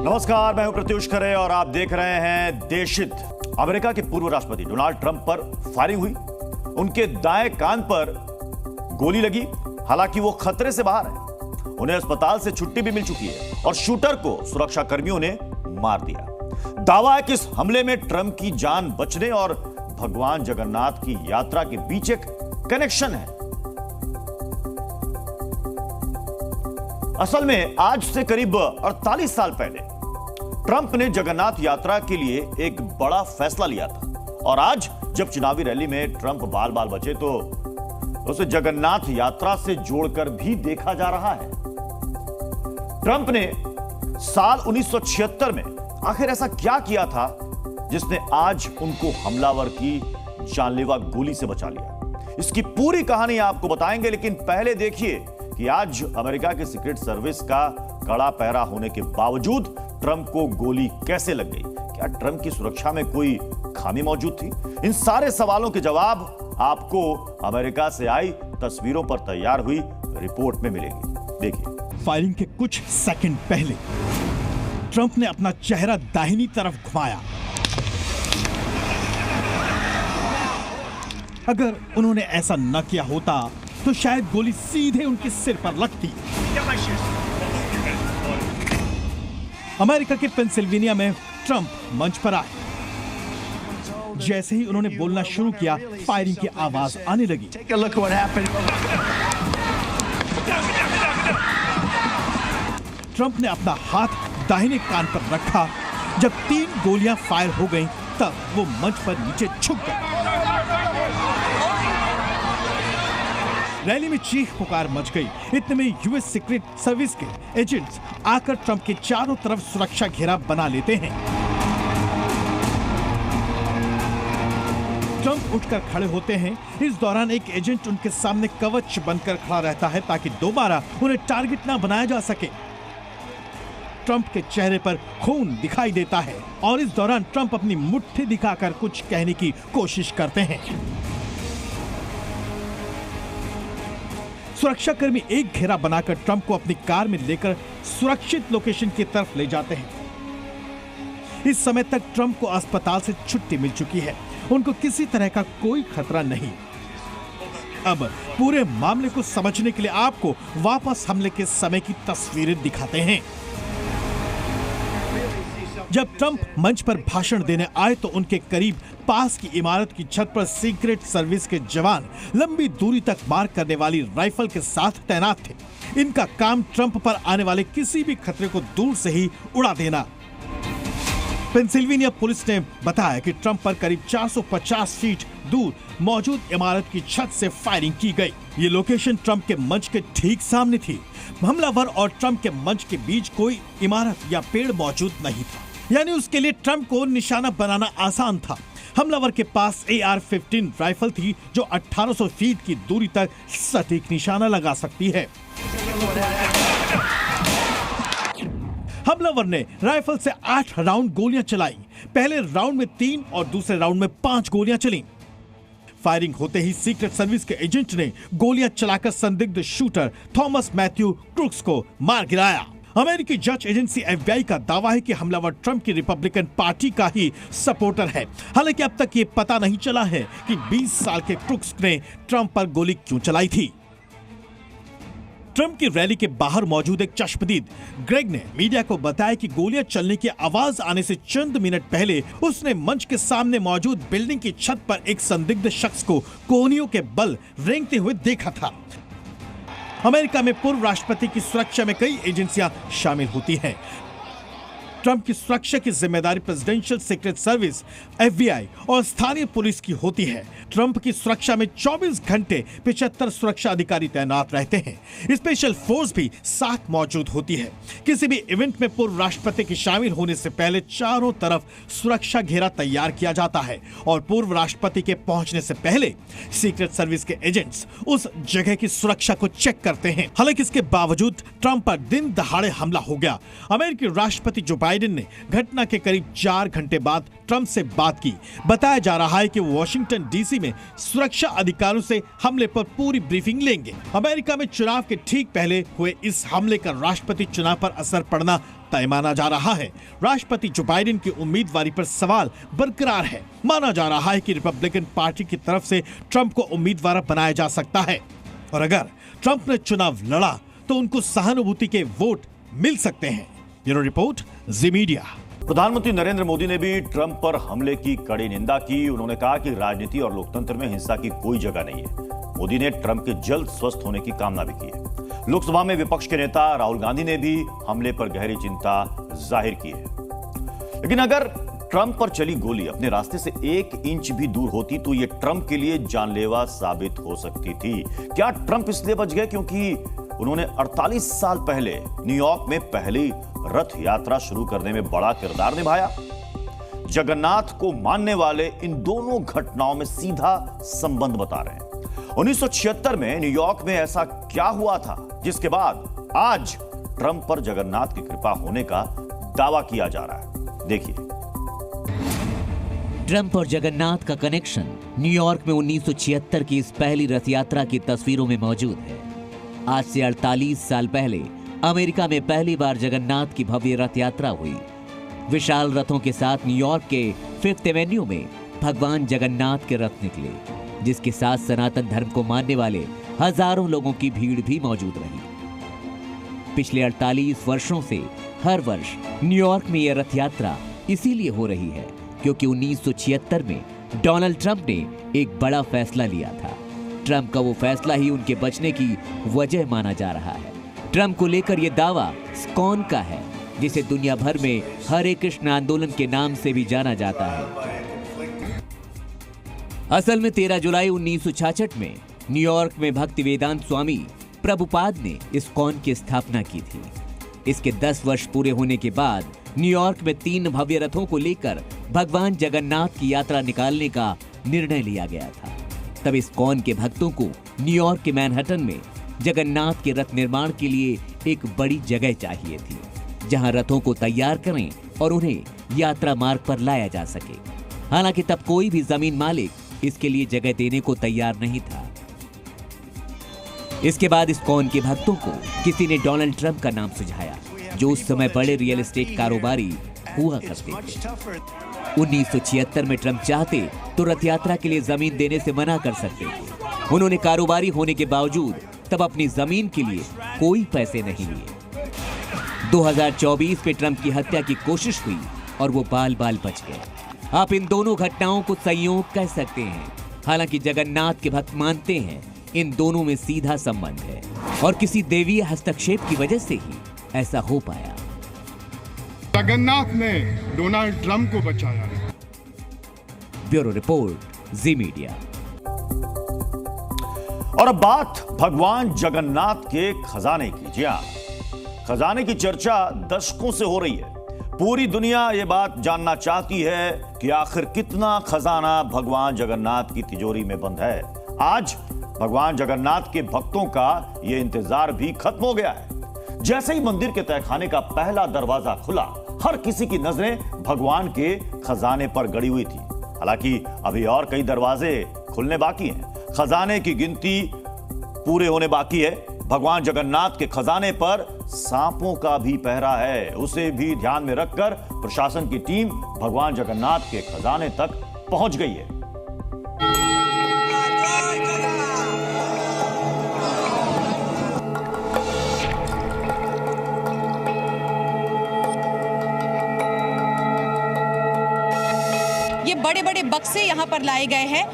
नमस्कार, मैं हूं प्रत्युष खरे और आप देख रहे हैं देशित। अमेरिका के पूर्व राष्ट्रपति डोनाल्ड ट्रंप पर फायरिंग हुई। उनके दाएं कान पर गोली लगी। हालांकि वो खतरे से बाहर है। उन्हें अस्पताल से छुट्टी भी मिल चुकी है और शूटर को सुरक्षा कर्मियों ने मार दिया। दावा है कि इस हमले में ट्रंप की जान बचने और भगवान जगन्नाथ की यात्रा के बीच एक कनेक्शन है। असल में आज से करीब 48 साल पहले ट्रंप ने जगन्नाथ यात्रा के लिए एक बड़ा फैसला लिया था और आज जब चुनावी रैली में ट्रंप बाल बाल बचे तो उसे जगन्नाथ यात्रा से जोड़कर भी देखा जा रहा है। ट्रंप ने साल 1976 में आखिर ऐसा क्या किया था जिसने आज उनको हमलावर की जानलेवा गोली से बचा लिया? इसकी पूरी कहानी आपको बताएंगे, लेकिन पहले देखिए कि आज अमेरिका की सीक्रेट सर्विस का कड़ा पहरा होने के बावजूद ट्रंप को गोली कैसे लग गई। क्या ट्रंप की सुरक्षा में कोई खामी मौजूद थी? इन सारे सवालों के जवाब आपको अमेरिका से आई तस्वीरों पर तैयार हुई रिपोर्ट में मिलेंगे। देखिए। फायरिंग के कुछ सेकंड पहले ट्रंप ने अपना चेहरा दाहिनी तरफ घुमाया। अगर उन्होंने ऐसा न किया होता तो शायद गोली सीधे उनके सिर पर लगती। अमेरिका के पेंसिल्वेनिया में ट्रंप मंच पर आए। जैसे ही उन्होंने बोलना शुरू किया, फायरिंग की आवाज आने लगी। ट्रंप ने अपना हाथ दाहिने कान पर रखा। जब 3 गोलियां फायर हो गईं, तब वो मंच पर नीचे झुक गए। रैली में चीख पुकार मच गई। इतने में यूएस सीक्रेट सर्विस के एजेंट्स आकर ट्रंप के चारों तरफ सुरक्षा घेरा बना लेते हैं। ट्रंप उठकर खड़े होते हैं। इस दौरान एक एजेंट उनके सामने कवच बनकर खड़ा रहता है ताकि दोबारा उन्हें टारगेट ना बनाया जा सके। ट्रंप के चेहरे पर खून दिखाई देता है और इस दौरान ट्रंप अपनी मुट्ठी दिखाकर कुछ कहने की कोशिश करते हैं। सुरक्षाकर्मी एक घेरा बनाकर ट्रंप को अपनी कार में लेकर सुरक्षित लोकेशन की तरफ ले जाते हैं। इस समय तक ट्रंप को अस्पताल से छुट्टी मिल चुकी है। उनको किसी तरह का कोई खतरा नहीं। अब पूरे मामले को समझने के लिए आपको वापस हमले के समय की तस्वीरें दिखाते हैं। जब ट्रंप मंच पर भाषण देने आए तो उनके करीब पास की इमारत की छत पर सीक्रेट सर्विस के जवान लंबी दूरी तक मार करने वाली राइफल के साथ तैनात थे। इनका काम ट्रंप पर आने वाले किसी भी खतरे को दूर से ही उड़ा देना। पेंसिल्वेनिया पुलिस ने बताया कि ट्रंप पर करीब 450 फीट दूर मौजूद इमारत की छत से फायरिंग की गई। ये लोकेशन ट्रंप के मंच के ठीक सामने थी। हमलावर और ट्रंप के मंच के बीच कोई इमारत या पेड़ मौजूद नहीं था, यानी उसके लिए ट्रंप को निशाना बनाना आसान था। हमलावर के पास AR-15 राइफल थी जो 1800 फीट की दूरी तक सटीक निशाना लगा सकती है। हमलावर ने राइफल से 8 राउंड गोलियां चलाई। पहले राउंड में 3 और दूसरे राउंड में 5 गोलियां चली। फायरिंग होते ही सीक्रेट सर्विस के एजेंट ने गोलियां चलाकर संदिग्ध शूटर थॉमस मैथ्यू क्रुक्स को मार गिराया। अमेरिकी जज एजेंसी FBI का दावा है कि हमलावर ट्रंप की रिपब्लिकन पार्टी का ही सपोर्टर है। हालांकि अब तक ये पता नहीं चला है कि 20 साल के क्रुक्स ने ट्रंप पर गोली क्यों चलाई थी। ट्रंप की रैली के बाहर मौजूद एक चश्मदीद ग्रेग ने मीडिया को बताया कि गोलियां चलने की आवाज आने से चंद मिनट पहले उसने मंच के सामने मौजूद बिल्डिंग की छत पर एक संदिग्ध शख्स को कोहनियों के बल रेंगते हुए देखा था। अमेरिका में पूर्व राष्ट्रपति की सुरक्षा में कई एजेंसियां शामिल होती हैं। ट्रंप की सुरक्षा की जिम्मेदारी प्रेसिडेंशियल सीक्रेट सर्विस FBI और स्थानीय पुलिस की होती है। ट्रंप की सुरक्षा में 24 घंटे 75 सुरक्षा अधिकारी तैनात रहते हैं। स्पेशल फोर्स भी साथ मौजूद होती है। किसी भी इवेंट में पूर्व राष्ट्रपति के शामिल होने से पहले चारों तरफ सुरक्षा घेरा तैयार किया जाता है और पूर्व राष्ट्रपति के पहुंचने से पहले सीक्रेट सर्विस के एजेंट्स उस जगह की सुरक्षा को चेक करते हैं। हालांकि इसके बावजूद ट्रंप पर दिन दहाड़े हमला हो गया। अमेरिकी राष्ट्रपति जो बाइडेन ने घटना के करीब 4 घंटे बाद ट्रंप से बात की। बताया जा रहा है कि वॉशिंगटन डीसी में सुरक्षा अधिकारियों से हमले पर पूरी ब्रीफिंग लेंगे। अमेरिका में चुनाव के ठीक पहले हुए इस हमले का राष्ट्रपति चुनाव पर असर पड़ना तय माना जा रहा है। राष्ट्रपति जो बाइडेन की उम्मीदवारी पर सवाल बरकरार है। माना जा रहा है कि रिपब्लिकन पार्टी की तरफ से ट्रंप को उम्मीदवार बनाया जा सकता है और अगर ट्रंप ने चुनाव लड़ा तो उनको सहानुभूति के वोट मिल सकते हैं। ब्यूरो रिपोर्ट, जी मीडिया। प्रधानमंत्री नरेंद्र मोदी ने भी ट्रंप पर हमले की कड़ी निंदा की। उन्होंने कहा कि राजनीति और लोकतंत्र में हिंसा की कोई जगह नहीं है। मोदी ने ट्रंप के जल्द स्वस्थ होने की कामना भी की है। लोकसभा में विपक्ष के नेता राहुल गांधी ने भी हमले पर गहरी चिंता जाहिर की है। लेकिन अगर ट्रंप पर चली गोली अपने रास्ते से 1 इंच भी दूर होती तो यह ट्रंप के लिए जानलेवा साबित हो सकती थी। क्या ट्रंप इसलिए बच गए क्योंकि उन्होंने 48 साल पहले न्यूयॉर्क में पहली रथ यात्रा शुरू करने में बड़ा किरदार निभाया? जगन्नाथ को मानने वाले इन दोनों घटनाओं में सीधा संबंध बता रहे हैं। 1976 में न्यूयॉर्क में ऐसा क्या हुआ था जिसके बाद आज ट्रंप पर जगन्नाथ की कृपा होने का दावा किया जा रहा है? देखिए। ट्रंप और जगन्नाथ का कनेक्शन न्यूयॉर्क में 1976 की इस पहली रथ यात्रा की तस्वीरों में मौजूद है। आज से 48 साल पहले अमेरिका में पहली बार जगन्नाथ की भव्य रथ यात्रा हुई। विशाल रथों के साथ न्यूयॉर्क के 5th एवेन्यू में भगवान जगन्नाथ के रथ निकले, जिसके साथ सनातन धर्म को मानने वाले हजारों लोगों की भीड़ भी मौजूद रही। पिछले 48 वर्षों से हर वर्ष न्यूयॉर्क में यह रथ यात्रा इसीलिए हो रही है क्योंकि 1976 में डोनाल्ड ट्रंप ने एक बड़ा फैसला लिया था। ट्रंप का वो फैसला ही उनके बचने की वजह माना जा रहा है। ट्रंप को लेकर यह दावा स्कॉन का है, जिसे दुनिया भर में हरे कृष्ण आंदोलन के नाम से भी जाना जाता है। असल में 13 जुलाई 1966 में न्यूयॉर्क में भक्ति वेदांत स्वामी प्रभुपाद ने इस्कॉन की स्थापना की थी। इसके 10 वर्ष पूरे होने के बाद न्यूयॉर्क में 3 भव्य रथों को लेकर भगवान जगन्नाथ की यात्रा निकालने का निर्णय लिया गया था। तब इस्कॉन के भक्तों को न्यूयॉर्क के मैनहट्टन में जगन्नाथ के रथ निर्माण के लिए एक बड़ी जगह चाहिए थी, जहां रथों को तैयार करें और उन्हें यात्रा मार्ग पर लाया जा सके। हालांकि तब कोई भी जमीन मालिक इसके लिए जगह देने को तैयार नहीं था। इसके बाद इस्कॉन के भक्तों को किसी ने डोनाल्ड ट्रंप का नाम सुझाया, जो उस समय बड़े रियल एस्टेट कारोबारी हुआ करते थे। 1976 में ट्रंप चाहते तो रथ यात्रा के लिए जमीन देने से मना कर सकते थे। उन्होंने कारोबारी होने के बावजूद तब अपनी जमीन के लिए कोई पैसे नहीं लिए। 2024 में ट्रंप की हत्या की कोशिश हुई और वो बाल बाल बच गए। आप इन दोनों घटनाओं को संयोग कह सकते हैं। हालांकि जगन्नाथ के भक्त मानते हैं इन दोनों में सीधा संबंध है और किसी देवीय हस्तक्षेप की वजह से ही ऐसा हो पाया। जगन्नाथ ने डोनाल्ड ट्रंप को बचाया। ब्यूरो रिपोर्ट, जी मीडिया। और अब बात भगवान जगन्नाथ के खजाने की। जी हां, खजाने की चर्चा दशकों से हो रही है। पूरी दुनिया ये बात जानना चाहती है कि आखिर कितना खजाना भगवान जगन्नाथ की तिजोरी में बंद है। आज भगवान जगन्नाथ के भक्तों का यह इंतजार भी खत्म हो गया है। जैसे ही मंदिर के तहखाने का पहला दरवाजा खुला, हर किसी की नजरें भगवान के खजाने पर गड़ी हुई थी। हालांकि अभी और कई दरवाजे खुलने बाकी हैं। खजाने की गिनती पूरे होने बाकी है। भगवान जगन्नाथ के खजाने पर सांपों का भी पहरा है। उसे भी ध्यान में रखकर प्रशासन की टीम भगवान जगन्नाथ के खजाने तक पहुंच गई है। ये बड़े बड़े बक्से यहाँ पर लाए गए हैं।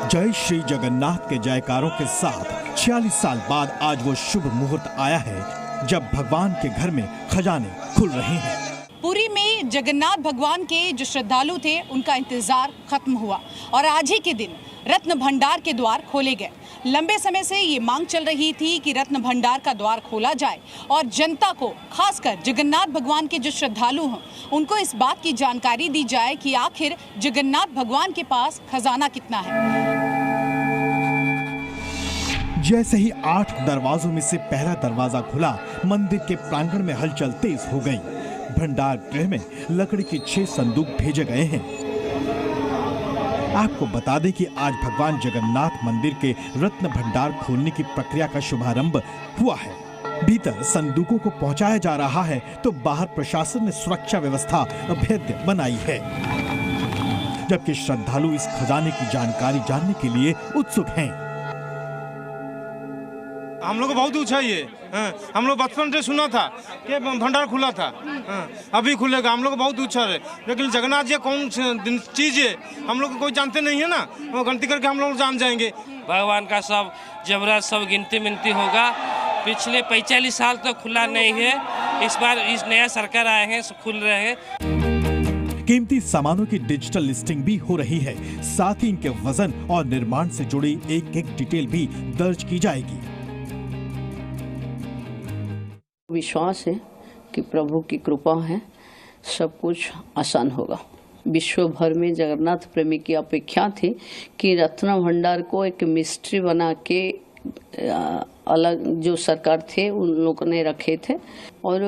जय श्री जगन्नाथ के जयकारों के साथ 46 साल बाद आज वो शुभ मुहूर्त आया है जब भगवान के घर में खजाने खुल रहे हैं। पुरी में जगन्नाथ भगवान के जो श्रद्धालु थे उनका इंतजार खत्म हुआ और आज ही के दिन रत्न भंडार के द्वार खोले गए। लंबे समय से ये मांग चल रही थी कि रत्न भंडार का द्वार खोला जाए और जनता को, खासकर जगन्नाथ भगवान के जो श्रद्धालु हैं, उनको इस बात की जानकारी दी जाए कि आखिर जगन्नाथ भगवान के पास खजाना कितना है। जैसे ही 8 दरवाजों में से पहला दरवाजा खुला, मंदिर के प्रांगण में हलचल तेज हो गई। भंडार गृह में लकड़ी के 6 संदूक भेजे गए हैं। आपको बता दें कि आज भगवान जगन्नाथ मंदिर के रत्न भंडार खोलने की प्रक्रिया का शुभारंभ हुआ है। भीतर संदूकों को पहुंचाया जा रहा है तो बाहर प्रशासन ने सुरक्षा व्यवस्था अभेद्य बनाई है, जबकि श्रद्धालु इस खजाने की जानकारी जानने के लिए उत्सुक हैं। हम लोग को बहुत ऊंचा है। हम लोग बचपन से सुना था कि भंडार खुला था, अभी खुलेगा। हम लोग बहुत ऊंचा है, लेकिन जगन्नाथ जी कौन चीज है हम लोग को कोई जानते नहीं है ना, वो गिनती करके हम लोग जान जाएंगे। भगवान का सब जबरदस्त सब गिनती मिनती होगा। पिछले 45 साल तक खुला नहीं है, इस बार इस नया सरकार आए हैं खुल रहे हैं। कीमती सामानों की डिजिटल लिस्टिंग भी हो रही है, साथ ही इनके वजन और निर्माण से जुड़ी एक डिटेल भी दर्ज की जाएगी। विश्वास है कि प्रभु की कृपा है, सब कुछ आसान होगा। विश्व भर में जगन्नाथ प्रेमी की अपेक्षा थी कि रत्न भंडार को एक मिस्ट्री बना के अलग जो सरकार थे उन लोगों ने रखे थे, और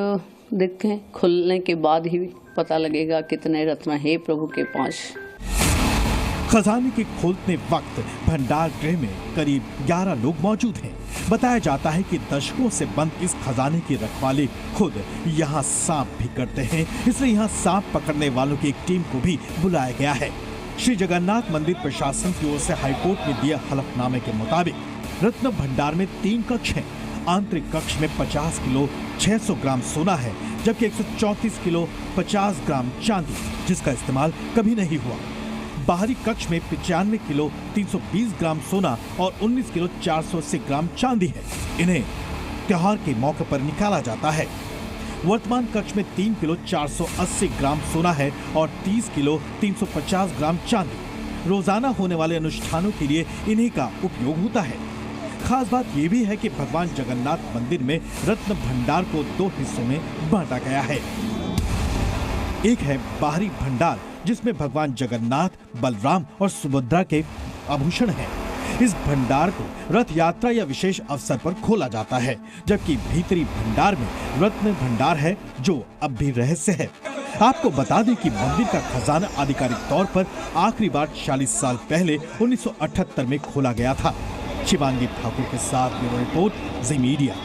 देखते हैं खुलने के बाद ही पता लगेगा कितने रत्न है प्रभु के पास। खजाने के खोलते वक्त भंडार गृह में करीब 11 लोग मौजूद हैं। बताया जाता है कि दशकों से बंद इस खजाने की रखवाली खुद यहाँ सांप भी करते हैं, इसलिए यहाँ सांप पकड़ने वालों की एक टीम को भी बुलाया गया है। श्री जगन्नाथ मंदिर प्रशासन की ओर से हाईकोर्ट में दिए हलफनामे के मुताबिक रत्न भंडार में 3 कक्ष हैं। आंतरिक कक्ष में 50 किलो 600 ग्राम सोना है, जबकि 134 किलो 50 ग्राम चांदी, जिसका इस्तेमाल कभी नहीं हुआ। बाहरी कक्ष में 95 किलो 320 ग्राम सोना और 19 किलो 480 ग्राम चांदी है। इन्हें त्योहार के मौके पर निकाला जाता है। वर्तमान कक्ष में 3 किलो 480 ग्राम सोना है और 30 किलो 350 ग्राम चांदी। रोजाना होने वाले अनुष्ठानों के लिए इन्हीं का उपयोग होता है। खास बात यह भी है कि भगवान जगन्नाथ मंदिर में रत्न भंडार को 2 हिस्सों में बांटा गया है। एक है बाहरी भंडार, जिसमें भगवान जगन्नाथ, बलराम और सुभद्रा के आभूषण हैं। इस भंडार को रथ यात्रा या विशेष अवसर पर खोला जाता है, जबकि भीतरी भंडार में रत्न भंडार है, जो अब भी रहस्य है। आपको बता दें कि मंदिर का खजाना आधिकारिक तौर पर आखिरी बार 40 साल पहले 1978 में खोला गया था। शिवांगी ठाकुर के साथ ब्यूरो रिपोर्ट, जी मीडिया।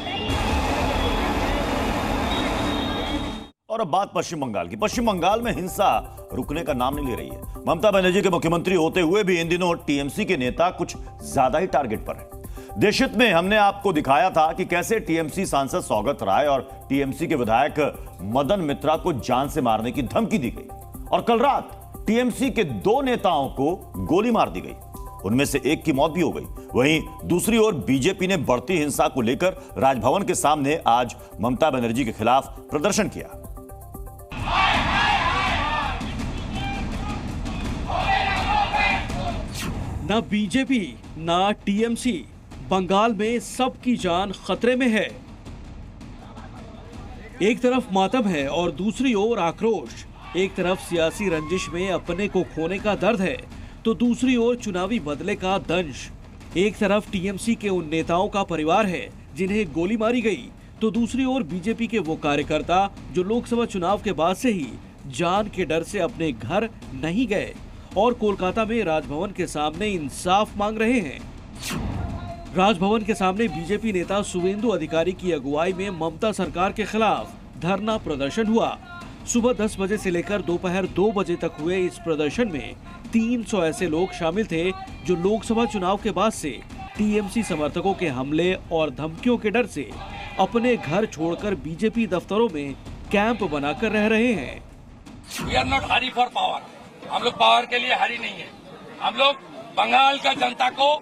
और अब बात पश्चिम बंगाल की। पश्चिम बंगाल में हिंसा रुकने का नाम नहीं ले रही है। ममता बनर्जी के मुख्यमंत्री होते हुए भी इन दिनों टीएमसी के नेता कुछ ज्यादा ही टारगेट पर हैं। देशहित में हमने आपको दिखाया था कि कैसे टीएमसी सांसद सौगत राय और टीएमसी के विधायक मदन मित्रा को जान से मारने की धमकी दी गई, और कल रात टीएमसी के 2 नेताओं को गोली मार दी गई। उनमें से एक की मौत भी हो गई। वहीं दूसरी ओर बीजेपी ने बढ़ती हिंसा को लेकर राजभवन के सामने आज ममता बनर्जी के खिलाफ प्रदर्शन किया। ना बीजेपी ना टीएमसी, बंगाल में सबकी जान खतरे में है। एक तरफ मातम है और दूसरी ओर आक्रोश। एक तरफ सियासी रंजिश में अपने को खोने का दर्द है, तो दूसरी ओर चुनावी बदले का दंश। एक तरफ टीएमसी के उन नेताओं का परिवार है जिन्हें गोली मारी गई, तो दूसरी ओर बीजेपी के वो कार्यकर्ता जो लोकसभा चुनाव के बाद से ही जान के डर से अपने घर नहीं गए और कोलकाता में राजभवन के सामने इंसाफ मांग रहे हैं। राजभवन के सामने बीजेपी नेता शुभेंदु अधिकारी की अगुवाई में ममता सरकार के खिलाफ धरना प्रदर्शन हुआ। सुबह 10 बजे से लेकर दोपहर 2 बजे तक हुए इस प्रदर्शन में 300 ऐसे लोग शामिल थे जो लोकसभा चुनाव के बाद से टीएमसी समर्थकों के हमले और धमकियों के डर से अपने घर छोड़कर बीजेपी दफ्तरों में कैंप बनाकर रह रहे हैं। We are not hurry for power. हम लोग पावर के लिए हरी नहीं है। हम लोग बंगाल का जनता को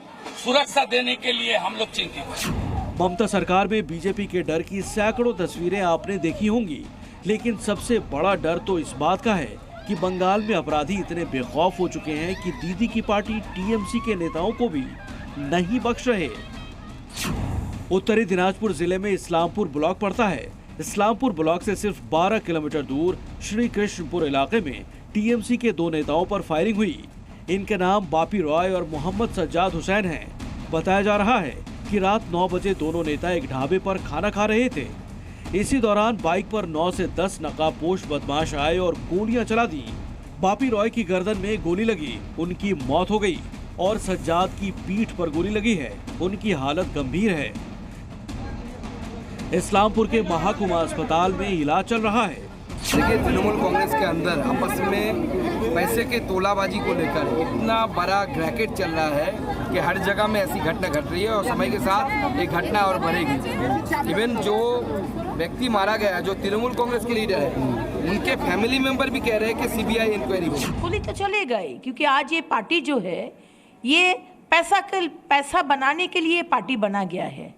सुरक्षा देने के लिए हम लोग चिंतित हैं। ममता सरकार में बीजेपी के डर की सैकड़ों तस्वीरें आपने देखी होंगी, लेकिन सबसे बड़ा डर तो इस बात का है कि बंगाल में अपराधी इतने बेखौफ हो चुके हैं कि दीदी की पार्टी टीएमसी के नेताओं को भी नहीं बख्श रहे। उत्तरी दिनाजपुर जिले में इस्लामपुर ब्लॉक पड़ता है। इस्लामपुर ब्लॉक से सिर्फ 12 किलोमीटर दूर श्री कृष्णपुर इलाके में टीएमसी के 2 नेताओं पर फायरिंग हुई। इनके नाम बापी रॉय और मोहम्मद सज्जाद हुसैन हैं। बताया जा रहा है कि रात 9 बजे दोनों नेता एक ढाबे पर खाना खा रहे थे। इसी दौरान बाइक पर 9 से 10 नकाबपोश बदमाश आए और गोलियां चला दी। बापी रॉय की गर्दन में गोली लगी, उनकी मौत हो गई और सज्जाद की पीठ पर गोली लगी है, उनकी हालत गंभीर है। इस्लामपुर के महाकुमा अस्पताल में इलाज चल रहा है। देखिए, तृणमूल कांग्रेस के अंदर आपस में पैसे के तोलाबाजी को लेकर इतना बड़ा रैकेट चल रहा है कि हर जगह में ऐसी घटना घट रही है और समय के साथ एक घटना और बढ़ेगी। इवन जो व्यक्ति मारा गया, जो तृणमूल कांग्रेस के लीडर है, उनके फैमिली मेंबर भी कह रहे हैं कि सीबीआई इंक्वायरी हो। गोली तो चलेगा ही, क्योंकि आज ये पार्टी जो है ये पैसा बनाने के लिए पार्टी बना गया है।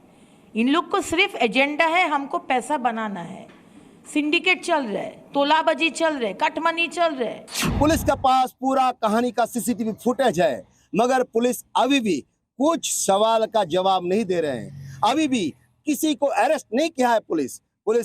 इन लोग को सिर्फ एजेंडा है, हमको पैसा बनाना है। सिंडिकेट चल रहा है, तोलाबाजी चल रहा है, कटमनी चल रहा है। पुलिस के पास पूरा कहानी का सीसीटीवी फुटेज है, मगर पुलिस अभी भी कुछ सवाल का जवाब नहीं दे रहे हैं। अभी भी किसी को अरेस्ट नहीं किया है पुलिस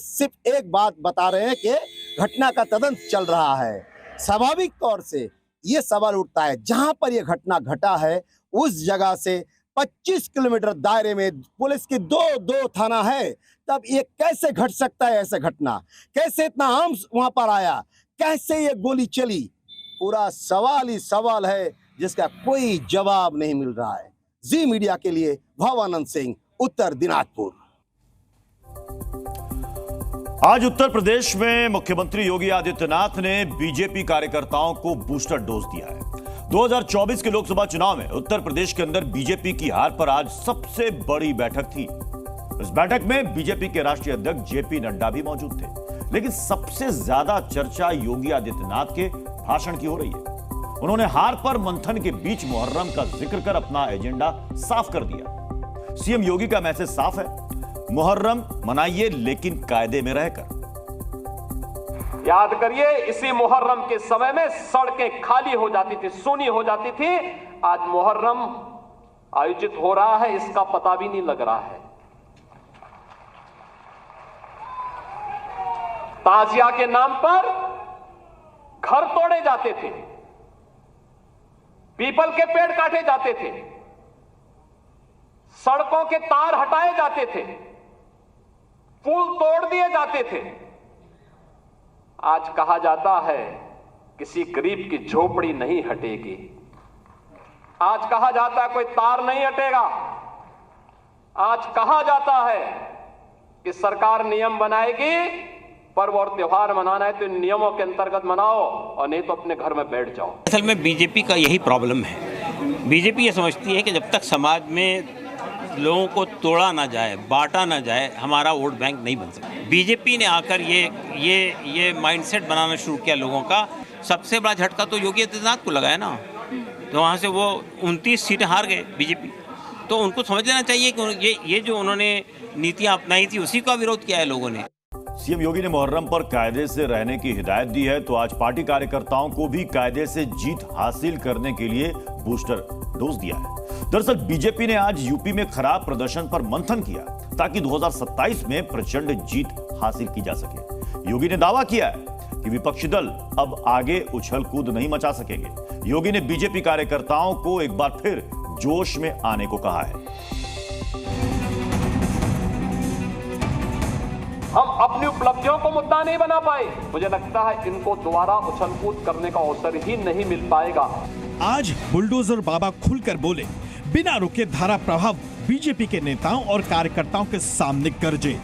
सिर्फ एक बात बता रहे हैं कि घटना का तदंत चल रहा है। स्वाभाविक तौर से ये सवाल उठता है, जहां पर यह घटना घटा है उस जगह से 25 किलोमीटर दायरे में पुलिस की दो थाना है, तब ये कैसे घट सकता है? ऐसा घटना कैसे इतना आर्म्स वहां पर आया, कैसे ये गोली चली? पूरा सवाल ही सवाल है जिसका कोई जवाब नहीं मिल रहा है। जी मीडिया के लिए भवानंद सिंह, उत्तर दिनाजपुर। आज उत्तर प्रदेश में मुख्यमंत्री योगी आदित्यनाथ ने बीजेपी कार्यकर्ताओं को बूस्टर डोज दिया है। 2024 के लोकसभा चुनाव में उत्तर प्रदेश के अंदर बीजेपी की हार पर आज सबसे बड़ी बैठक थी। इस बैठक में बीजेपी के राष्ट्रीय अध्यक्ष जेपी नड्डा भी मौजूद थे, लेकिन सबसे ज्यादा चर्चा योगी आदित्यनाथ के भाषण की हो रही है। उन्होंने हार पर मंथन के बीच मुहर्रम का जिक्र कर अपना एजेंडा साफ कर दिया। सीएम योगी का मैसेज साफ है, मुहर्रम मनाइए लेकिन कायदे में रहकर। याद करिए, इसी मुहर्रम के समय में सड़कें खाली हो जाती थी, सूनी हो जाती थी। आज मुहर्रम आयोजित हो रहा है, इसका पता भी नहीं लग रहा है। ताजिया के नाम पर घर तोड़े जाते थे, पीपल के पेड़ काटे जाते थे, सड़कों के तार हटाए जाते थे, पुल तोड़ दिए जाते थे। आज कहा जाता है किसी गरीब की झोपड़ी नहीं हटेगी। आज कहा जाता है कोई तार नहीं हटेगा। आज कहा जाता है कि सरकार नियम बनाएगी, पर्व और त्योहार मनाना है तो इन नियमों के अंतर्गत मनाओ और नहीं तो अपने घर में बैठ जाओ। असल में बीजेपी का यही प्रॉब्लम है। बीजेपी ये समझती है कि जब तक समाज में लोगों को तोड़ा ना जाए, बांटा ना जाए, हमारा वोट बैंक नहीं बन सकता। बीजेपी ने आकर ये माइंडसेट बनाना शुरू किया लोगों का। सबसे बड़ा झटका तो योगी आदित्यनाथ को लगाया ना, तो वहाँ से वो 29 सीटें हार गए बीजेपी। तो उनको समझ लेना चाहिए कि ये जो उन्होंने नीतियाँ अपनाई थी उसी का विरोध किया है लोगों ने। सीएम योगी ने मुहर्रम पर कायदे से रहने की हिदायत दी है, तो आज पार्टी कार्यकर्ताओं को भी कायदे से जीत हासिल करने के लिए बूस्टर डोज दिया है। दरअसल बीजेपी ने आज यूपी में खराब प्रदर्शन पर मंथन किया ताकि 2027 में प्रचंड जीत हासिल की जा सके। योगी ने दावा किया है कि विपक्षी दल अब आगे उछल कूद नहीं मचा सकेंगे। योगी ने बीजेपी कार्यकर्ताओं को एक बार फिर जोश में आने को कहा है। हम अपनी उपलब्धियों को मुद्दा नहीं बना पाए, मुझे लगता है इनको दोबारा उछल कूद करने का अवसर ही नहीं मिल पाएगा। आज बुलडोजर बाबा खुलकर बोले, बिना रुके धारा प्रभाव बीजेपी के नेताओं और कार्यकर्ताओं के सामने गरजे।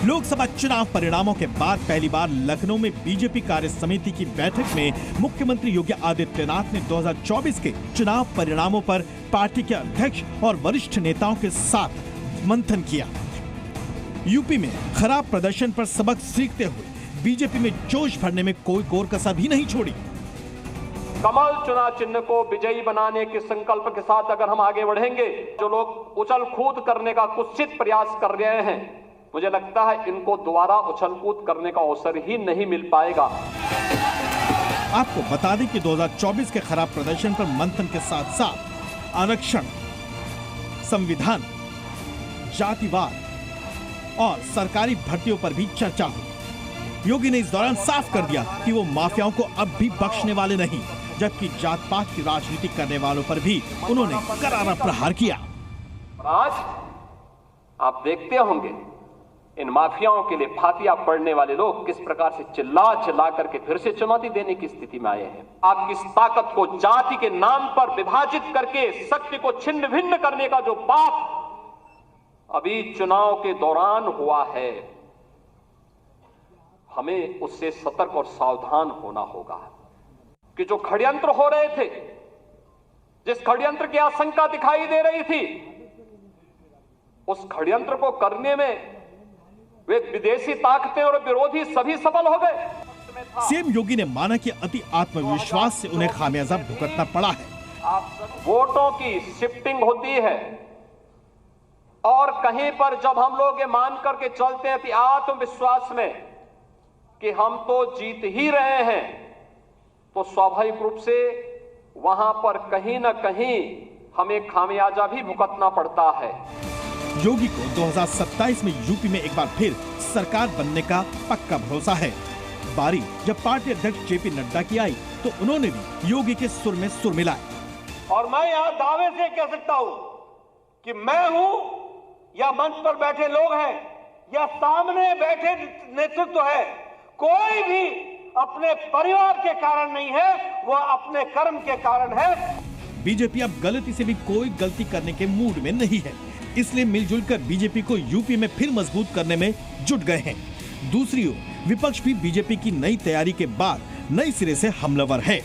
लोकसभा चुनाव परिणामों के बाद पहली बार लखनऊ में बीजेपी कार्य समिति की बैठक में मुख्यमंत्री योगी आदित्यनाथ ने 2024 के चुनाव परिणामों पर पार्टी के अध्यक्ष और वरिष्ठ नेताओं के साथ मंथन किया। यूपी में खराब प्रदर्शन पर सबक सीखते हुए बीजेपी में जोश भरने में कोई कोर कसर भी नहीं छोड़ी। कमल चुनाव चिन्ह को विजयी बनाने के संकल्प के साथ अगर हम आगे बढ़ेंगे, जो लोग उछल कूद करने का कुत्सित प्रयास कर रहे हैं, मुझे लगता है इनको दोबारा उछल-कूद करने का अवसर ही नहीं मिल पाएगा। आपको बता दें कि 2024 के खराब प्रदर्शन पर मंथन के साथ साथ आरक्षण, संविधान, जातिवाद और सरकारी भर्तियों पर भी चर्चा हुई। योगी ने इस दौरान साफ कर दिया कि वो माफियाओं को अब भी बख्शने वाले नहीं, जबकि जात पात की राजनीति करने वालों पर भी उन्होंने करारा प्रहार किया। आज आप देखते होंगे इन माफियाओं के लिए फातिया पड़ने वाले लोग किस प्रकार से चिल्ला करके फिर से चुनौती देने की स्थिति में आए हैं। आपकी इस ताकत को जाति के नाम पर विभाजित करके शक्ति को छिन्न भिन्न करने का जो पाप अभी चुनाव के दौरान हुआ है, हमें उससे सतर्क और सावधान होना होगा कि जो षड्यंत्र हो रहे थे, जिस षड्यंत्र की आशंका दिखाई दे रही थी, उस षड्यंत्र को करने में वे विदेशी ताकतें और विरोधी सभी सफल हो गए। सीएम योगी ने माना कि अति आत्मविश्वास से उन्हें खामियाजा भुगतना पड़ा है। वोटों की शिफ्टिंग होती है और कहीं पर जब हम लोग ये मान करके चलते हैं आत्मविश्वास में कि हम तो जीत ही रहे हैं, तो स्वाभाविक रूप से वहां पर कहीं न कहीं हमें खामियाजा भी भुगतना पड़ता है। योगी को 2027 में यूपी में एक बार फिर सरकार बनने का पक्का भरोसा है। बारी जब पार्टी अध्यक्ष जेपी नड्डा की आई तो उन्होंने भी योगी के सुर में सुर मिलाया। और मैं यहाँ दावे से कह सकता हूँ कि मैं हूँ या मंच पर बैठे लोग हैं या सामने बैठे नेतृत्व है, कोई भी अपने परिवार के कारण नहीं है, वो अपने कर्म के कारण है। बीजेपी अब गलती से भी कोई गलती करने के मूड में नहीं है, इसलिए मिलजुल कर बीजेपी को यूपी में फिर मजबूत करने में जुट गए हैं। दूसरी ओर विपक्ष भी बीजेपी की नई तैयारी के बाद नई सिरे से हमलावर है।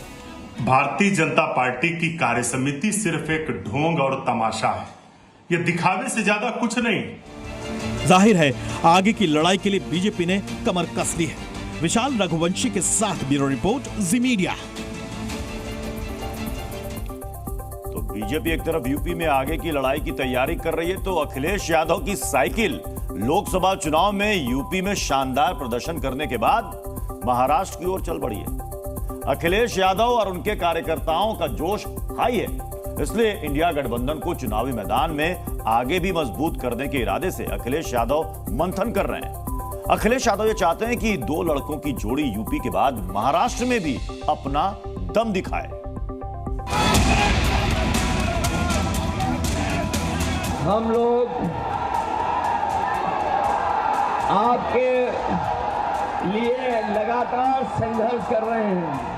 भारतीय जनता पार्टी की कार्यसमिति सिर्फ एक ढोंग और तमाशा है, ये दिखावे से ज्यादा कुछ नहीं। जाहिर है आगे की लड़ाई के लिए बीजेपी ने कमर कस ली है। विशाल रघुवंशी के साथ ब्यूरो रिपोर्ट, जी मीडिया। तो बीजेपी एक तरफ यूपी में आगे की लड़ाई की तैयारी कर रही है, तो अखिलेश यादव की साइकिल लोकसभा चुनाव में यूपी में शानदार प्रदर्शन करने के बाद महाराष्ट्र की ओर चल पड़ी है। अखिलेश यादव और उनके कार्यकर्ताओं का जोश हाई है, इसलिए इंडिया गठबंधन को चुनावी मैदान में आगे भी मजबूत करने के इरादे से अखिलेश यादव मंथन कर रहे हैं। अखिलेश यादव ये चाहते हैं कि दो लड़कों की जोड़ी यूपी के बाद महाराष्ट्र में भी अपना दम दिखाए। हम लोग आपके लिए लगातार संघर्ष कर रहे हैं।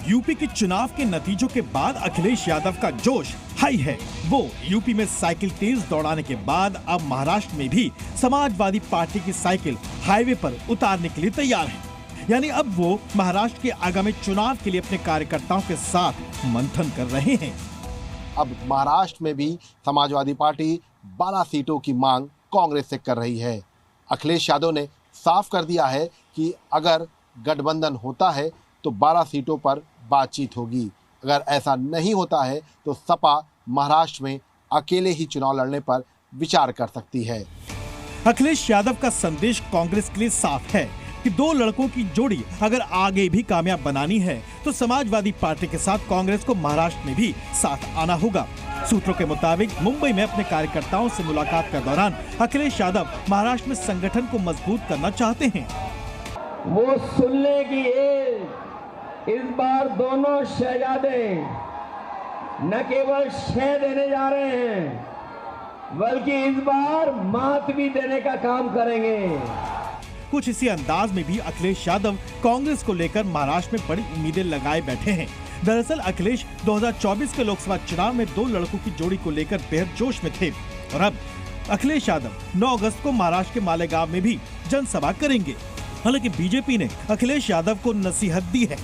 यूपी के चुनाव के नतीजों के बाद अखिलेश यादव का जोश हाई है। वो यूपी में साइकिल तेज दौड़ाने के बाद अब महाराष्ट्र में भी समाजवादी पार्टी की साइकिल हाईवे पर उतारने के लिए तैयार है। यानी अब वो महाराष्ट्र के आगामी चुनाव के लिए अपने कार्यकर्ताओं के साथ मंथन कर रहे हैं। अब महाराष्ट्र में भी समाजवादी पार्टी 12 सीटों की मांग कांग्रेस से कर रही है। अखिलेश यादव ने साफ कर दिया है कि अगर गठबंधन होता है तो 12 सीटों पर बातचीत होगी। अगर ऐसा नहीं होता है तो सपा महाराष्ट्र में अकेले ही चुनाव लड़ने पर विचार कर सकती है। अखिलेश यादव का संदेश कांग्रेस के लिए साफ है कि दो लड़कों की जोड़ी अगर आगे भी कामयाब बनानी है तो समाजवादी पार्टी के साथ कांग्रेस को महाराष्ट्र में भी साथ आना होगा। सूत्रों के मुताबिक मुंबई में अपने कार्यकर्ताओं से मुलाकात के दौरान अखिलेश यादव महाराष्ट्र में संगठन को मजबूत करना चाहते हैं। वो सुनने की इस बार दोनों शहजादे न केवल शह देने जा रहे हैं बल्कि इस बार मात भी देने का काम करेंगे। कुछ इसी अंदाज में भी अखिलेश यादव कांग्रेस को लेकर महाराष्ट्र में बड़ी उम्मीदें लगाए बैठे हैं। दरअसल अखिलेश 2024 के लोकसभा चुनाव में दो लड़कों की जोड़ी को लेकर बेहद जोश में थे और अब अखिलेश यादव 9 अगस्त को महाराष्ट्र के मालेगांव में भी जनसभा करेंगे। हालांकि बीजेपी ने अखिलेश यादव को नसीहत दी है।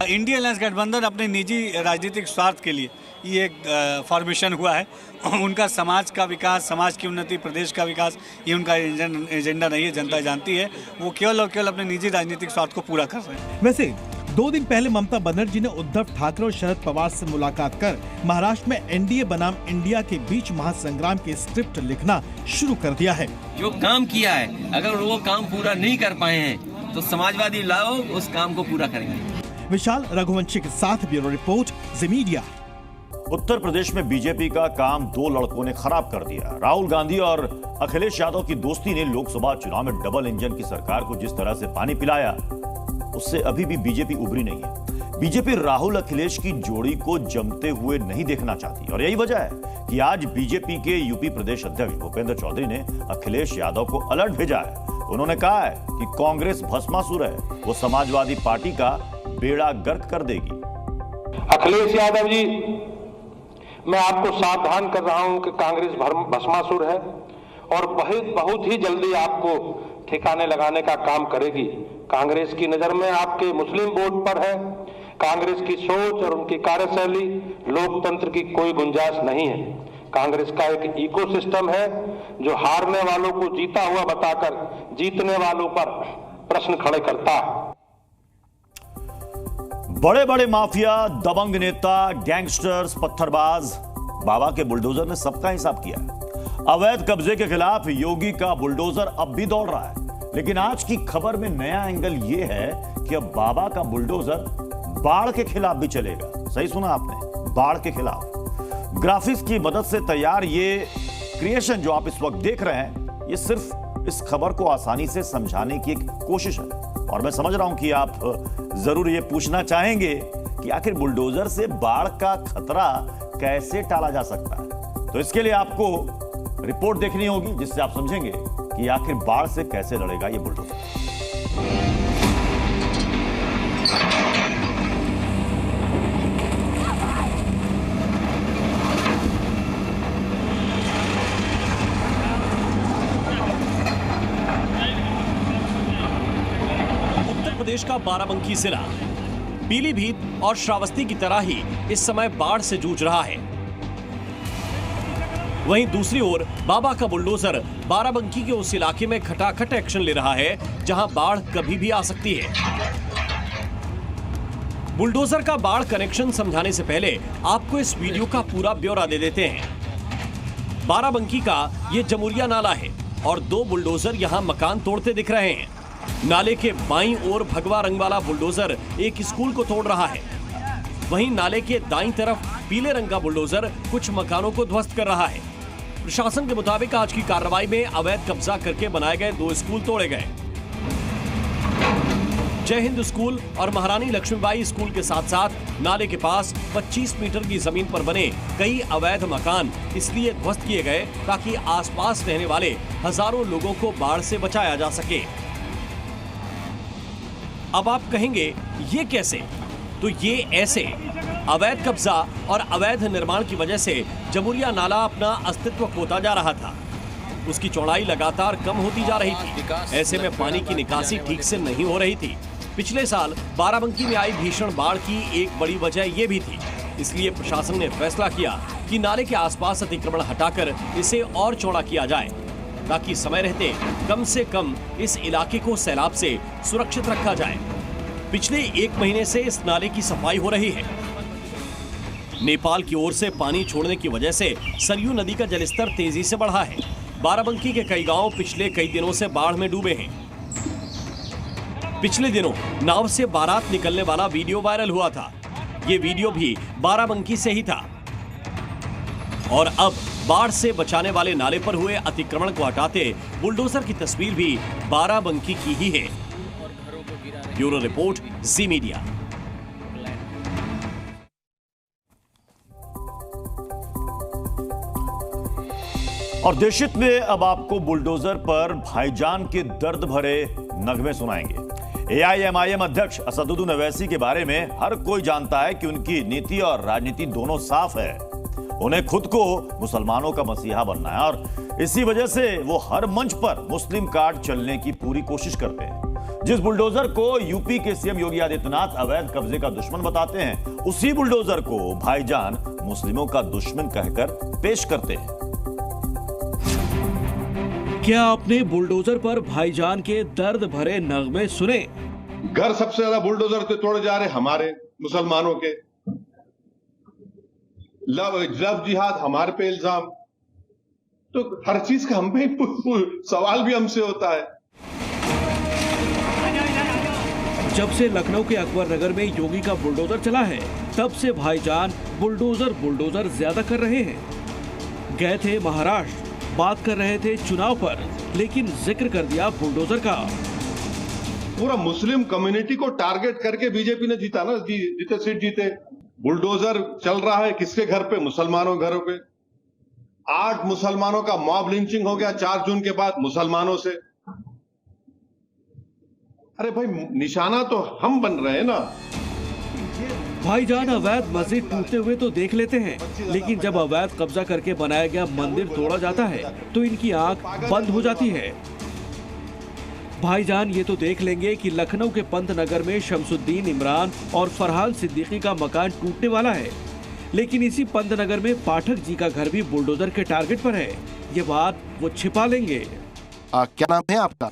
इंडिया अलायंस गठबंधन अपने निजी राजनीतिक स्वार्थ के लिए ये एक फॉर्मेशन हुआ है। उनका समाज का विकास, समाज की उन्नति, प्रदेश का विकास ये उनका एजेंडा नहीं है, जनता जानती है। वो केवल और केवल अपने निजी राजनीतिक स्वार्थ को पूरा कर रहे हैं। वैसे 2 दिन पहले ममता बनर्जी ने उद्धव ठाकरे और शरद पवार से मुलाकात कर महाराष्ट्र में एनडीए बनाम इंडिया के बीच महासंग्राम के स्क्रिप्ट लिखना शुरू कर दिया है। जो काम किया है, अगर वो काम पूरा नहीं कर पाए हैं तो समाजवादी लाओ, उस काम को पूरा करेंगे। विशाल रघुवंशी के साथ ब्यूरो रिपोर्ट, जी मीडिया। उत्तर प्रदेश में बीजेपी का काम 2 लड़कों ने खराब कर दिया। राहुल गांधी और अखिलेश यादव की दोस्ती ने लोकसभा चुनाव में डबल इंजन की सरकार को जिस तरह से पानी पिलाया, उससे अभी भी बीजेपी उभरी नहीं है। बीजेपी राहुल अखिलेश की जोड़ी को जमते हुए नहीं देखना चाहती और यही वजह है कि आज बीजेपी के यूपी प्रदेश अध्यक्ष भूपेंद्र चौधरी ने अखिलेश यादव को अलर्ट भेजा है। उन्होंने कहा है कि कांग्रेस भस्मासुर है, वो समाजवादी पार्टी का बेड़ा गर्क कर देगी। अखिलेश यादव जी, मैं आपको सावधान कर रहा हूं कि कांग्रेस भस्मासुर है और बहुत ही जल्दी आपको ठिकाने लगाने का काम करेगी। कांग्रेस की नजर में आपके मुस्लिम वोट पर है। कांग्रेस की सोच और उनकी कार्यशैली, लोकतंत्र की कोई गुंजाइश नहीं है। कांग्रेस का एक इकोसिस्टम है जो हारने वालों को जीता हुआ बताकर जीतने वालों पर प्रश्न खड़े करता है। बड़े बड़े माफिया, दबंग नेता, गैंगस्टर्स, पत्थरबाज, बाबा के बुलडोजर ने सबका हिसाब किया है। अवैध कब्जे के खिलाफ योगी का बुलडोजर अब भी दौड़ रहा है, लेकिन आज की खबर में नया एंगल यह है कि अब बाबा का बुलडोजर बाढ़ के खिलाफ भी चलेगा। सही सुना आपने, बाढ़ के खिलाफ। ग्राफिक्स की मदद से तैयार ये क्रिएशन जो आप इस वक्त देख रहे हैं, ये सिर्फ इस खबर को आसानी से समझाने की एक कोशिश है। और मैं समझ रहा हूं कि आप जरूर ये पूछना चाहेंगे कि आखिर बुलडोजर से बाढ़ का खतरा कैसे टाला जा सकता है। तो इसके लिए आपको रिपोर्ट देखनी होगी, जिससे आप समझेंगे कि आखिर बाढ़ से कैसे लड़ेगा ये बुलडोजर। प्रदेश का बाराबंकी जिला पीलीभीत और श्रावस्ती की तरह ही इस समय बाढ़ से जूझ रहा है। वहीं दूसरी ओर बाबा का बुलडोजर बाराबंकी के उस इलाके में खटाखट एक्शन ले रहा है जहां बाढ़ कभी भी आ सकती है। बुलडोजर का बाढ़ कनेक्शन समझाने से पहले आपको इस वीडियो का पूरा ब्यौरा दे देते हैं। बाराबंकी का ये जमुरिया नाला है और 2 बुलडोजर यहां मकान तोड़ते दिख रहे हैं। नाले के बाईं ओर भगवा रंग वाला बुलडोजर एक स्कूल को तोड़ रहा है, वहीं नाले के दाईं तरफ पीले रंग का बुलडोजर कुछ मकानों को ध्वस्त कर रहा है। प्रशासन के मुताबिक आज की कार्रवाई में अवैध कब्जा करके बनाए गए 2 स्कूल तोड़े गए। जय हिंद स्कूल और महारानी लक्ष्मीबाई स्कूल के साथ साथ नाले के पास 25 मीटर की जमीन पर बने कई अवैध मकान इसलिए ध्वस्त किए गए ताकि आसपास रहने वाले हजारों लोगों को बाढ़ से बचाया जा सके। अब आप कहेंगे ये कैसे? तो ये ऐसे। अवैध कब्जा और अवैध निर्माण की वजह से जमुरिया नाला अपना अस्तित्व खोता जा रहा था। उसकी चौड़ाई लगातार कम होती जा रही थी। ऐसे में पानी की निकासी ठीक से नहीं हो रही थी। पिछले साल बाराबंकी में आई भीषण बाढ़ की एक बड़ी वजह ये भी थी। इसलिए प्रशासन ने फैसला किया कि नाले के आसपास अतिक्रमण हटाकर इसे और चौड़ा किया जाए ताकि समय रहते कम से कम इस इलाके को सैलाब से सुरक्षित रखा जाए। पिछले 1 महीने से इस नाले की सफाई हो रही है। नेपाल की ओर से पानी छोड़ने की वजह से सरयू नदी का जलस्तर तेजी से बढ़ा है। बाराबंकी के कई गांव पिछले कई दिनों से बाढ़ में डूबे हैं। पिछले दिनों नाव से बारात निकलने वाला वीडियो वायरल हुआ था। ये वीडियो भी बाराबंकी से ही था। और अब बाढ़ से बचाने वाले नाले पर हुए अतिक्रमण को हटाते बुलडोजर की तस्वीर भी बाराबंकी की ही है। ब्यूरो रिपोर्ट, जी मीडिया। और देशहित में अब आपको बुलडोजर पर भाईजान के दर्द भरे नगमे सुनाएंगे। एआईएमआईएम अध्यक्ष असदुद्दीन ओवैसी के बारे में हर कोई जानता है कि उनकी नीति और राजनीति दोनों साफ है। उन्हें खुद को मुसलमानों का मसीहा बनना है और इसी वजह से वो हर मंच पर मुस्लिम कार्ड चलने की पूरी कोशिश करते हैं। जिस बुलडोजर को यूपी के सीएम योगी आदित्यनाथ अवैध कब्जे का दुश्मन बताते हैं, उसी बुलडोजर को भाईजान मुस्लिमों का दुश्मन कहकर पेश करते हैं। क्या आपने बुलडोजर पर भाईजान के दर्द भरे नगमे सुने? घर सबसे ज्यादा बुलडोजर से तोड़े जा रहे हमारे मुसलमानों के। लव जिहाद हमारे पे इल्जाम, तो हर चीज का हम पे सवाल भी हमसे होता है। जब से लखनऊ के अकबर नगर में योगी का बुलडोजर चला है, तब से भाईजान बुलडोजर ज्यादा कर रहे हैं। गए थे महाराष्ट्र, बात कर रहे थे चुनाव पर, लेकिन जिक्र कर दिया बुलडोजर का। पूरा मुस्लिम कम्युनिटी को टारगेट करके बीजेपी ने जीता ना, जितने सीट जीते। बुलडोजर चल रहा है किसके घर पे? मुसलमानों घरों पे। 8 मुसलमानों का मॉब लिंचिंग हो गया 4 जून के बाद मुसलमानों से। अरे भाई, निशाना तो हम बन रहे हैं ना। भाईजान अवैध मस्जिद टूटते हुए तो देख लेते हैं, लेकिन जब अवैध कब्जा करके बनाया गया मंदिर तोड़ा जाता है तो इनकी आंख बंद हो जाती है। भाईजान ये तो देख लेंगे कि लखनऊ के पंत नगर में शमसुद्दीन इमरान और फरहान सिद्दीकी का मकान टूटने वाला है, लेकिन इसी पंत नगर में पाठक जी का घर भी बुलडोजर के टारगेट पर है। ये बात वो छिपा लेंगे। क्या नाम है आपका?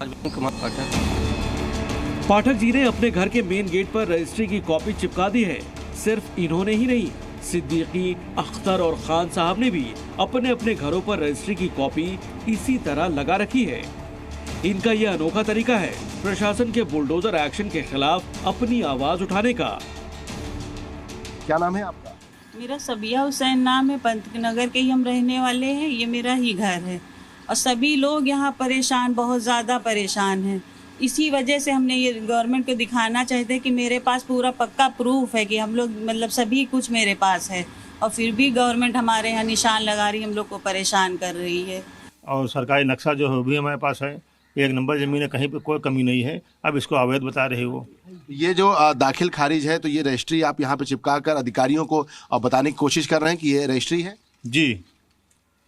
पाठक जी ने अपने घर के मेन गेट पर रजिस्ट्री की कॉपी चिपका दी है। सिर्फ इन्होंने ही नहीं, सिद्दीकी, अख्तर और खान साहब ने भी अपने अपने घरों पर रजिस्ट्री की कॉपी इसी तरह लगा रखी है। इनका यह अनोखा तरीका है प्रशासन के बुलडोजर एक्शन के खिलाफ अपनी आवाज उठाने का। क्या नाम है आपका? मेरा सबिया हुसैन नाम है। पंतनगर के ही हम रहने वाले हैं। ये मेरा ही घर है और सभी लोग यहाँ परेशान, बहुत ज़्यादा परेशान हैं। इसी वजह से हमने ये गवर्नमेंट को दिखाना चाहते हैं कि मेरे पास पूरा पक्का प्रूफ है कि हम लोग मतलब सभी कुछ मेरे पास है, और फिर भी गवर्नमेंट हमारे यहाँ निशान लगा रही, हम लोग को परेशान कर रही है। और सरकारी नक्शा जो है वो भी हमारे पास है। 1 नंबर ज़मीन है, कहीं पे कोई कमी नहीं है। अब इसको अवैध बता रहे हो। ये जो दाखिल खारिज है, तो ये रजिस्ट्री आप यहाँ पे चिपका कर अधिकारियों को बताने की कोशिश कर रहे हैं कि ये रजिस्ट्री है? जी,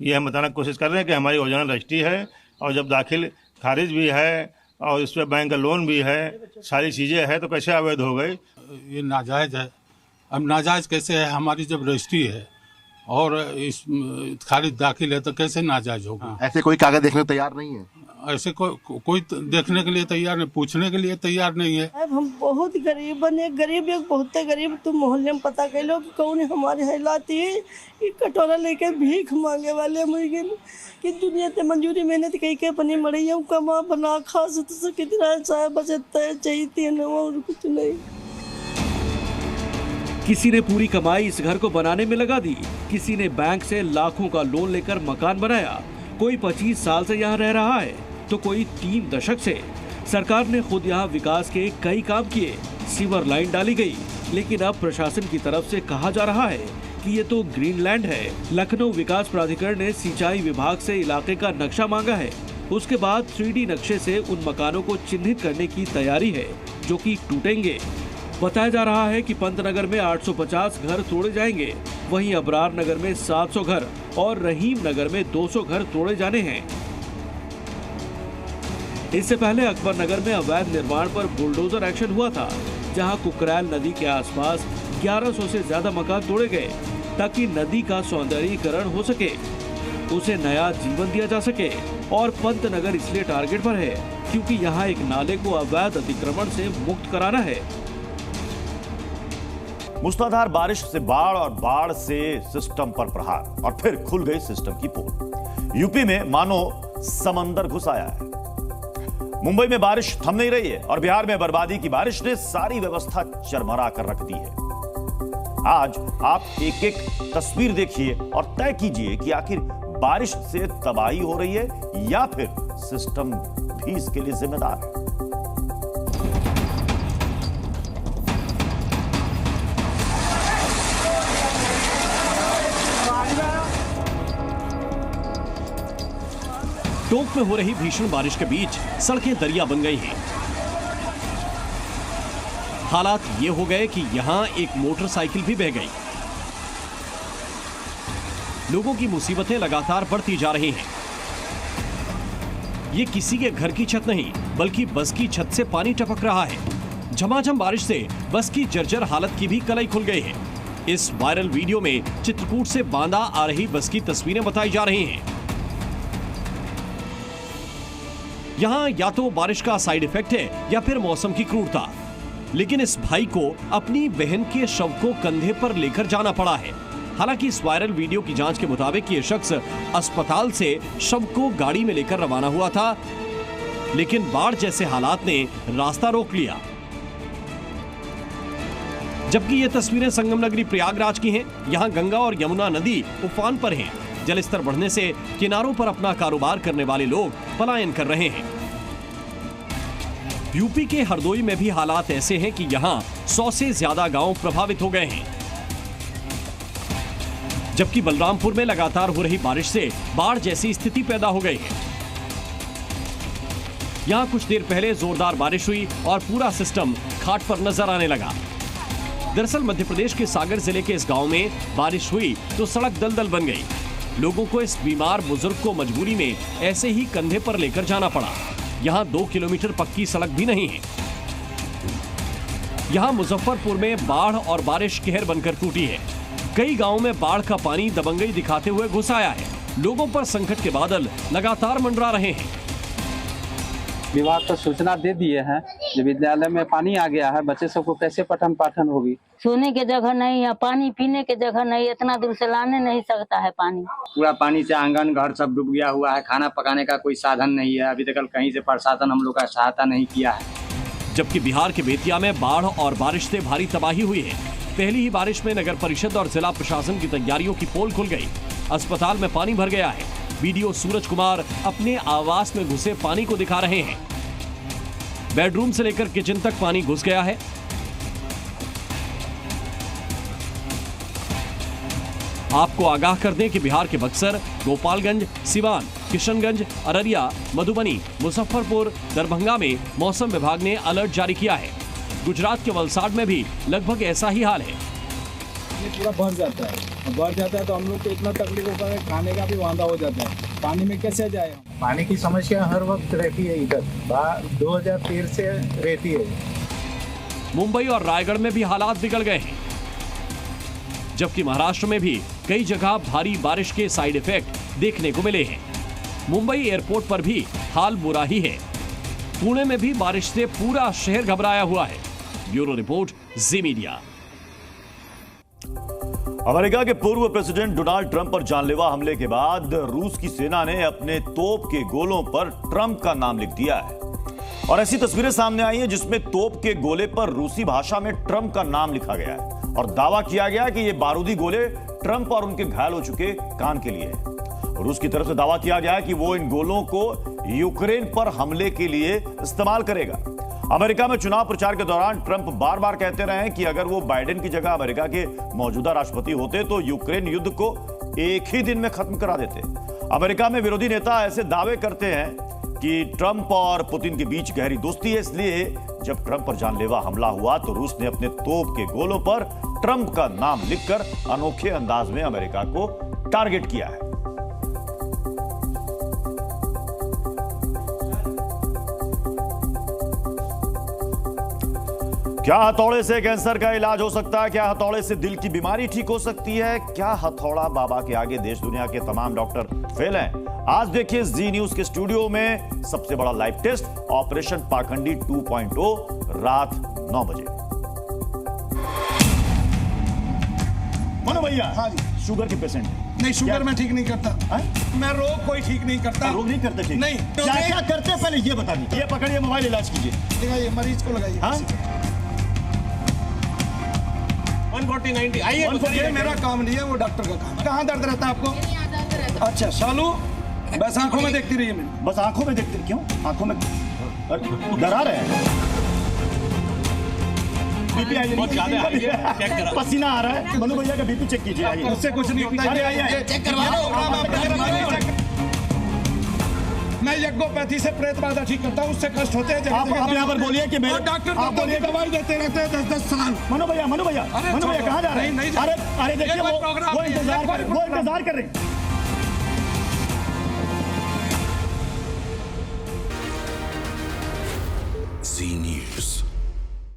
ये हम बताने की कोशिश कर रहे हैं कि हमारी ओरिजिनल रजिस्ट्री है, और जब दाखिल खारिज भी है और इस पर बैंक का लोन भी है, सारी चीज़ें हैं, तो कैसे अवैध हो गई? ये नाजायज़ है। अब नाजायज़ कैसे है? हमारी जब रजिस्ट्री है और इस खारिज दाखिल है तो कैसे नाजायज़ होगा? ऐसे कोई कागज देखने को तैयार नहीं है? ऐसे कोई देखने के लिए तैयार नहीं, पूछने के लिए तैयार नहीं है। अब हम बहुत गरीब बने, गरीब एक बहुत गरीब। तुम मोहल्ले में पता कर लो कि कौन हमारे हालात है। कटोरा लेके भीख मांगे वाले मुर्गे कि दुनिया ते मंजूरी मेहनत कई के अपनी मड़ी हम कमा बना खा तो कितना चाहे बचता है, चाहिए न और कुछ नहीं। किसी ने पूरी कमाई इस घर को बनाने में लगा दी, किसी ने बैंक से लाखों का लोन लेकर मकान बनाया। कोई 25 साल से यहाँ रह रहा है तो कोई 3 दशक से। सरकार ने खुद यहाँ विकास के कई काम किए, सीवर लाइन डाली गई, लेकिन अब प्रशासन की तरफ से कहा जा रहा है कि ये तो ग्रीनलैंड है। लखनऊ विकास प्राधिकरण ने सिंचाई विभाग से इलाके का नक्शा मांगा है। उसके बाद 3D नक्शे से उन मकानों को चिन्हित करने की तैयारी है जो कि टूटेंगे। बताया जा रहा है कि पंतनगर में 850 घर तोड़े जाएंगे, वहीं अबरार नगर में 700 घर और रहीम नगर में 200 घर तोड़े जाने हैं। इससे पहले अकबर नगर में अवैध निर्माण पर बुलडोजर एक्शन हुआ था, जहां कुकरैल नदी के आसपास 1100 से ज्यादा मकान तोड़े गए ताकि नदी का सौंदर्यीकरण हो सके, उसे नया जीवन दिया जा सके। और पंतनगर इसलिए टारगेट पर है क्योंकि यहाँ एक नाले को अवैध अतिक्रमण से मुक्त कराना है। मूसलाधार बारिश से बाढ़ और बाढ़ से सिस्टम पर प्रहार, और फिर खुल गई सिस्टम की पोल। यूपी में मानो समंदर घुस आया है। मुंबई में बारिश थम नहीं रही है और बिहार में बर्बादी की बारिश ने सारी व्यवस्था चरमरा कर रख दी है। आज आप एक एक तस्वीर देखिए और तय कीजिए कि आखिर बारिश से तबाही हो रही है या फिर सिस्टम भी इसके लिए जिम्मेदार है। टोंक में हो रही भीषण बारिश के बीच सड़कें दरिया बन गई हैं। हालात ये हो गए कि यहां एक मोटरसाइकिल भी बह गई। लोगों की मुसीबतें लगातार बढ़ती जा रही हैं। ये किसी के घर की छत नहीं बल्कि बस की छत से पानी टपक रहा है। झमाझम बारिश से बस की जर्जर हालत की भी कलई खुल गई है। इस वायरल वीडियो में चित्रकूट से बांदा आ रही बस की तस्वीरें बताई जा रही हैं। यहाँ या तो बारिश का साइड इफेक्ट है या फिर मौसम की क्रूरता। लेकिन इस भाई को अपनी बहन के शव को कंधे पर लेकर जाना पड़ा है। हालांकि इस वायरल वीडियो की जांच के मुताबिक ये शख्स अस्पताल से शव को गाड़ी में लेकर रवाना हुआ था, लेकिन बाढ़ जैसे हालात ने रास्ता रोक लिया। जबकि ये तस्वीरें संगम नगरी प्रयागराज की हैं। यहाँ गंगा और यमुना नदी उफान पर हैं। जलस्तर बढ़ने से किनारों पर अपना कारोबार करने वाले लोग पलायन कर रहे हैं। यूपी के हरदोई में भी हालात ऐसे हैं कि यहाँ 100 से ज्यादा गांव प्रभावित हो गए हैं। जबकि बलरामपुर में लगातार हो रही बारिश से बाढ़ जैसी स्थिति पैदा हो गई है। यहां कुछ देर पहले जोरदार बारिश हुई और पूरा सिस्टम खाट पर नजर आने लगा। दरअसल मध्य प्रदेश के सागर जिले के इस गांव में बारिश हुई तो सड़क दलदल बन गई। लोगों को इस बीमार बुजुर्ग को मजबूरी में ऐसे ही कंधे पर लेकर जाना पड़ा। यहाँ 2 किलोमीटर पक्की सड़क भी नहीं है। यहाँ मुजफ्फरपुर में बाढ़ और बारिश कहर बनकर टूटी है। कई गांवों में बाढ़ का पानी दबंगई दिखाते हुए घुस आया है। लोगों पर संकट के बादल लगातार मंडरा रहे हैं। विभाग को सूचना दे दिए हैं कि विद्यालय में पानी आ गया है, बच्चे सबको कैसे पठन पाठन होगी। सोने के जगह नहीं है, पानी पीने के जगह नहीं, इतना दूर से लाने नहीं सकता है पानी। पूरा पानी से आंगन घर सब डूब गया हुआ है। खाना पकाने का कोई साधन नहीं है। अभी तक कहीं से प्रशासन हम लोग का सहायता नहीं किया है। जबकि बिहार के बेतिया में बाढ़ और बारिश से भारी तबाही हुई है। पहली ही बारिश में नगर परिषद और जिला प्रशासन की तैयारियों की पोल खुल गई। अस्पताल में पानी भर गया है। वीडियो सूरज कुमार अपने आवास में घुसे पानी को दिखा रहे हैं। बेडरूम से लेकर किचन तक पानी घुस गया है। आपको आगाह कर दें कि बिहार के बक्सर, गोपालगंज, सिवान, किशनगंज, अररिया, मधुबनी, मुजफ्फरपुर, दरभंगा में मौसम विभाग ने अलर्ट जारी किया है। गुजरात के वलसाड में भी लगभग ऐसा ही हाल है। ये पूरा भर जाता है तो हम लोग को इतना तकलीफ होता है, खाने का भी वांदा हो जाता है। पानी में कैसे जाए? पानी की समस्या हर वक्त रहती है इधर, 2013 से रहती है। मुंबई और रायगढ़ में भी हालात बिगड़ गए हैं। जबकि महाराष्ट्र में भी कई जगह भारी बारिश के साइड इफेक्ट देखने को मिले हैं। मुंबई एयरपोर्ट पर भी हाल बुरा ही है। पुणे में भी बारिश से पूरा शहर घबराया हुआ है। ब्यूरो रिपोर्ट, जी मीडिया। अमेरिका के पूर्व प्रेसिडेंट डोनाल्ड ट्रंप पर जानलेवा हमले के बाद रूस की सेना ने अपने तोप के गोलों पर ट्रंप का नाम लिख दिया है और ऐसी तस्वीरें सामने आई हैं जिसमें तोप के गोले पर रूसी भाषा में ट्रंप का नाम लिखा गया है और दावा किया गया कि ये बारूदी गोले ट्रंप और उनके घायल हो चुके कान के लिए है। रूस की तरफ से दावा किया गया है कि वो इन गोलों को यूक्रेन पर हमले के लिए इस्तेमाल करेगा। अमेरिका में चुनाव प्रचार के दौरान ट्रंप बार बार कहते रहे हैं कि अगर वो बाइडेन की जगह अमेरिका के मौजूदा राष्ट्रपति होते तो यूक्रेन युद्ध को एक ही दिन में खत्म करा देते। अमेरिका में विरोधी नेता ऐसे दावे करते हैं कि ट्रंप और पुतिन के बीच गहरी दोस्ती है, इसलिए जब ट्रंप पर जानलेवा हमला हुआ तो रूस ने अपने तोप के गोलों पर ट्रंप का नाम लिखकर अनोखे अंदाज में अमेरिका को टारगेट किया है। क्या हथौड़े से कैंसर का इलाज हो सकता है? क्या हथौड़े से दिल की बीमारी ठीक हो सकती है? क्या हथौड़ा बाबा के आगे देश दुनिया के तमाम डॉक्टर फेल हैं? आज देखिए जी न्यूज के स्टूडियो में सबसे बड़ा लाइव टेस्ट ऑपरेशन पाखंडी 2.0 रात 9 बजे। मनो भैया, हाँ जी, शुगर के पेशेंट नहीं, शुगर मैं ठीक नहीं करता। मैं रोग कोई ठीक नहीं करता। रोग नहीं करते ठीक? नहीं। क्या करते हैं पहले ये बता दीजिए। ये पकड़िए, मोबाइल इलाज कीजिए। लगाइए, मरीज को लगाइए। हाँ? 140-90 आइए। मेरा काम नहीं है, वो डॉक्टर का काम है। कहाँ दर्द रहता है आपको? अच्छा, सालू बस आंखों में देखती रहिए। मैंने बस आंखों में देखते? क्यों आंखों में डरा रहे हैं? बीपी आइए, पसीना आ रहा है। मनु भैया का बीपी चेक कीजिए। उससे कुछ नहीं होता है। चेक करवा लो। मैं यज्ञोपैथी से प्रेत बाधा ठीक करता हूँ, उससे कष्ट होते हैं। आप यहाँ पर बोलिए कि मैं डॉक्टर दवाई देते रहते हैं 10-10 साल। मनु भैया कहाँ जा रहे हैं? अरे देखिए वो इंतजार कर रहे हैं। जी न्यूज़।